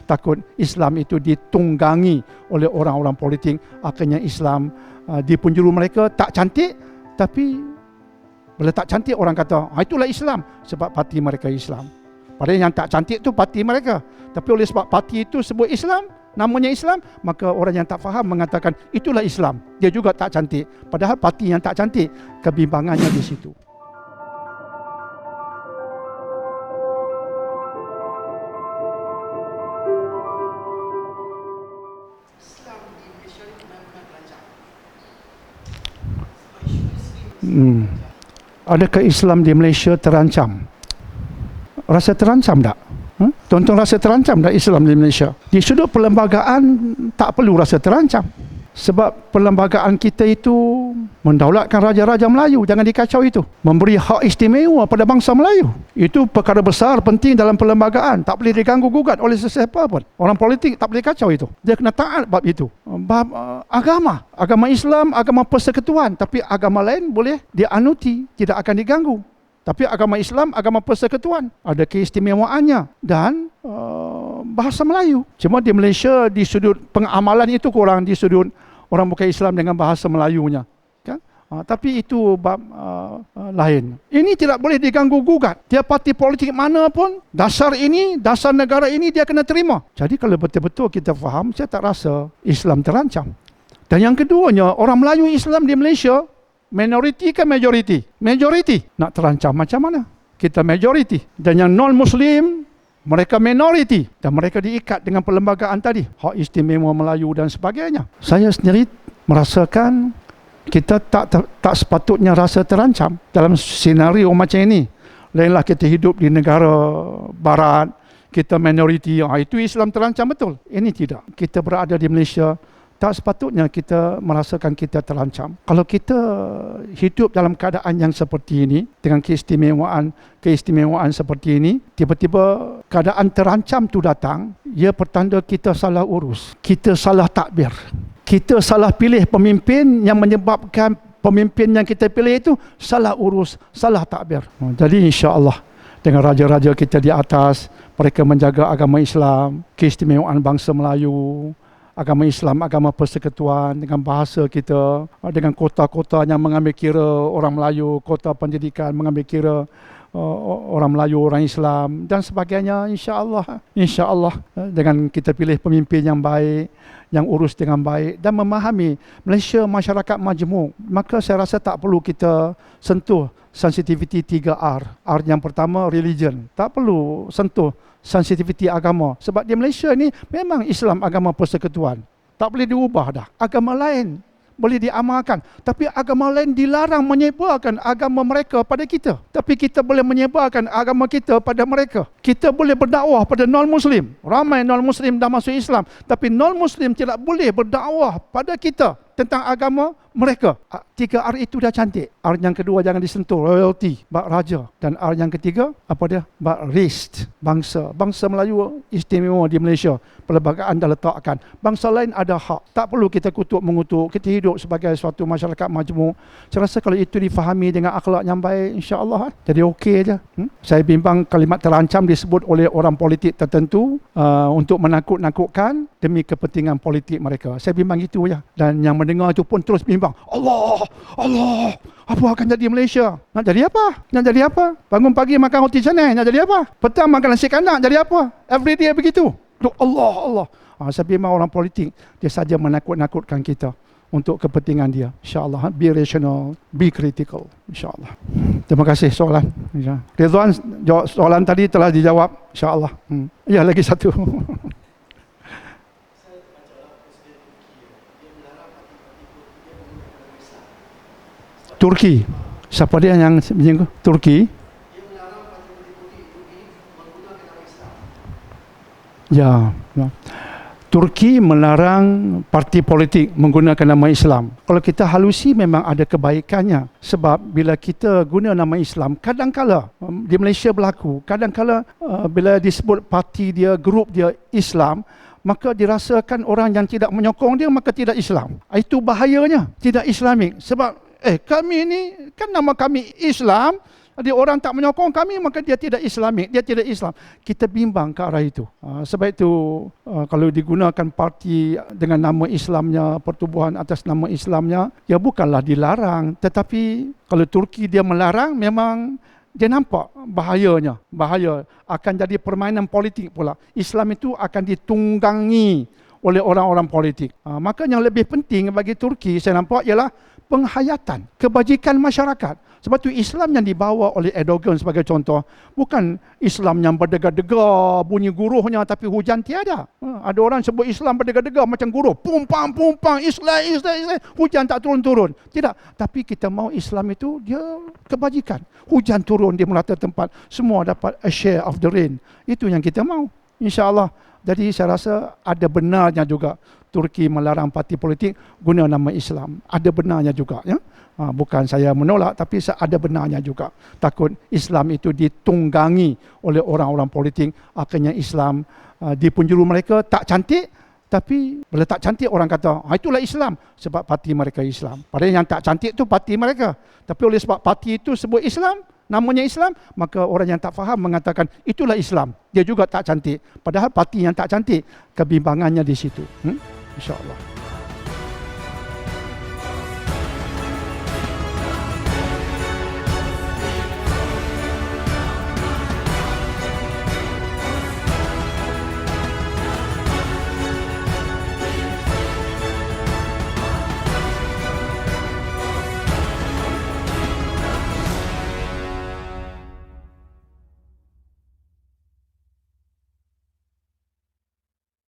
takut Islam itu ditunggangi oleh orang-orang politik. Akhirnya Islam di penjuru mereka tak cantik, tapi bila tak cantik orang kata itulah Islam sebab parti mereka Islam. Padahal yang tak cantik tu parti mereka, tapi oleh sebab parti itu sebut Islam, namanya Islam, maka orang yang tak faham mengatakan itulah Islam. Dia juga tak cantik, padahal parti yang tak cantik. Kebimbangannya di situ. Adakah Islam di Malaysia terancam? Rasa terancam tak? Tuan-tuan rasa terancam tak Islam di Malaysia? Di sudut perlembagaan tak perlu rasa terancam. Sebab perlembagaan kita itu mendaulatkan raja-raja Melayu, jangan dikacau itu. Memberi hak istimewa pada bangsa Melayu. Itu perkara besar, penting dalam perlembagaan. Tak boleh diganggu-gugat oleh sesiapa pun. Orang politik tak boleh kacau itu. Dia kena taat bab itu. Bab agama Islam, agama persekutuan. Tapi agama lain boleh dianuti, tidak akan diganggu. Tapi agama Islam, agama persekutuan, ada keistimewaannya dan bahasa Melayu. Cuma di Malaysia, di sudut pengamalan itu kurang, di sudut orang bukan Islam dengan bahasa Melayunya, kan? Tapi itu bab lain. Ini tidak boleh diganggu-gugat. Dia parti politik mana pun, dasar ini, dasar negara ini dia kena terima. Jadi kalau betul-betul kita faham, saya tak rasa Islam terancam. Dan yang keduanya, orang Melayu Islam di Malaysia, minoriti ke majoriti? Majoriti. Nak terancam macam mana? Kita majoriti. Dan yang non-Muslim, mereka minoriti. Dan mereka diikat dengan perlembagaan tadi. Hak istimewa Melayu dan sebagainya. Saya sendiri merasakan kita tak sepatutnya rasa terancam dalam senario macam ini. Lainlah kita hidup di negara barat, kita minoriti. Itu Islam terancam betul. Ini tidak. Kita berada di Malaysia, tak sepatutnya kita merasakan kita terancam. Kalau kita hidup dalam keadaan yang seperti ini, dengan keistimewaan seperti ini, tiba-tiba keadaan terancam tu datang, ia pertanda kita salah urus, kita salah takbir, kita salah pilih pemimpin yang menyebabkan pemimpin yang kita pilih itu salah urus, salah takbir. Jadi insya-Allah dengan raja-raja kita di atas, mereka menjaga agama Islam, keistimewaan bangsa Melayu, agama Islam, agama persekutuan, dengan bahasa kita, dengan kota-kota yang mengambil kira orang Melayu, kota pendidikan mengambil kira orang Melayu, orang Islam dan sebagainya. InsyaAllah dengan kita pilih pemimpin yang baik, yang urus dengan baik dan memahami Malaysia masyarakat majmuk, maka saya rasa tak perlu kita sentuh sensitivity 3R. R yang pertama religion, tak perlu sentuh sensitivity agama. Sebab di Malaysia ni memang Islam agama persekutuan, tak boleh diubah dah. Agama lain boleh diamalkan, tapi agama lain dilarang menyebarkan agama mereka pada kita. Tapi kita boleh menyebarkan agama kita pada mereka. Kita boleh berdakwah pada non-Muslim. Ramai non-Muslim dah masuk Islam, tapi non-Muslim tidak boleh berdakwah pada kita tentang agama mereka. 3R itu dah cantik. R yang kedua jangan disentuh, royalty, bab raja. Dan R yang ketiga, apa dia? Bab race, bangsa. Bangsa Melayu istimewa di Malaysia. Perlembagaan dah letakkan. Bangsa lain ada hak. Tak perlu kita kutuk-mengutuk. Kita hidup sebagai suatu masyarakat majmuk. Saya rasa kalau itu difahami dengan akhlak yang baik, insya-Allah jadi okey aja. Saya bimbang kalimat terancam disebut oleh orang politik tertentu untuk menakut-nakutkan demi kepentingan politik mereka. Saya bimbang itu ya. Dan yang mendengar itu pun terus bimbang. Allah, apa akan jadi Malaysia? Nak jadi apa? Nak jadi apa? Bangun pagi makan roti canai, nak jadi apa? Petang makan nasi kandang, jadi apa? Every day begitu. Allah. Saya bimbang orang politik, dia saja menakut-nakutkan kita untuk kepentingan dia. InsyaAllah, be rational, be critical. InsyaAllah. Terima kasih soalan. Ridwan, soalan tadi telah dijawab. InsyaAllah. Ya, lagi satu. Turki. Siapa dia yang menyinggung? Turki? Ya. Turki melarang parti politik menggunakan nama Islam. Kalau kita halusi memang ada kebaikannya. Sebab bila kita guna nama Islam, kadang-kala di Malaysia berlaku, kadang-kala bila disebut parti dia, grup dia Islam, maka dirasakan orang yang tidak menyokong dia maka tidak Islam. Itu bahayanya, tidak Islamik. Sebab kami ni kan nama kami Islam, Dia orang tak menyokong kami, maka dia tidak Islamik, dia tidak Islam. Kita bimbang ke arah itu. Sebab itu kalau digunakan parti dengan nama Islamnya, pertubuhan atas nama Islamnya, ya bukanlah dilarang. Tetapi kalau Turki dia melarang, memang dia nampak bahayanya. Bahaya akan jadi permainan politik pula. Islam itu akan ditunggangi oleh orang-orang politik. Maka yang lebih penting bagi Turki saya nampak ialah penghayatan, kebajikan masyarakat. Sebab tu Islam yang dibawa oleh Erdogan sebagai contoh, bukan Islam yang berdegar-degar, bunyi guruhnya tapi hujan tiada. Ada orang sebut Islam berdegar-degar macam guruh, pumpang, Islam, hujan tak turun-turun. Tidak, tapi kita mau Islam itu dia kebajikan. Hujan turun di merata tempat, semua dapat a share of the rain. Itu yang kita mau, insya-Allah. Jadi saya rasa ada benarnya juga Turki melarang parti politik guna nama Islam. Ada benarnya juga, ya. Bukan saya menolak, tapi ada benarnya juga. Takut Islam itu ditunggangi oleh orang-orang politik, akhirnya Islam di penjuru mereka tak cantik, tapi bila tak cantik orang kata itulah Islam sebab parti mereka Islam. Padahal yang tak cantik tu parti mereka. Tapi oleh sebab parti itu sebut Islam, namanya Islam, maka orang yang tak faham mengatakan itulah Islam. Dia juga tak cantik. Padahal parti yang tak cantik, kebimbangannya di situ. InsyaAllah.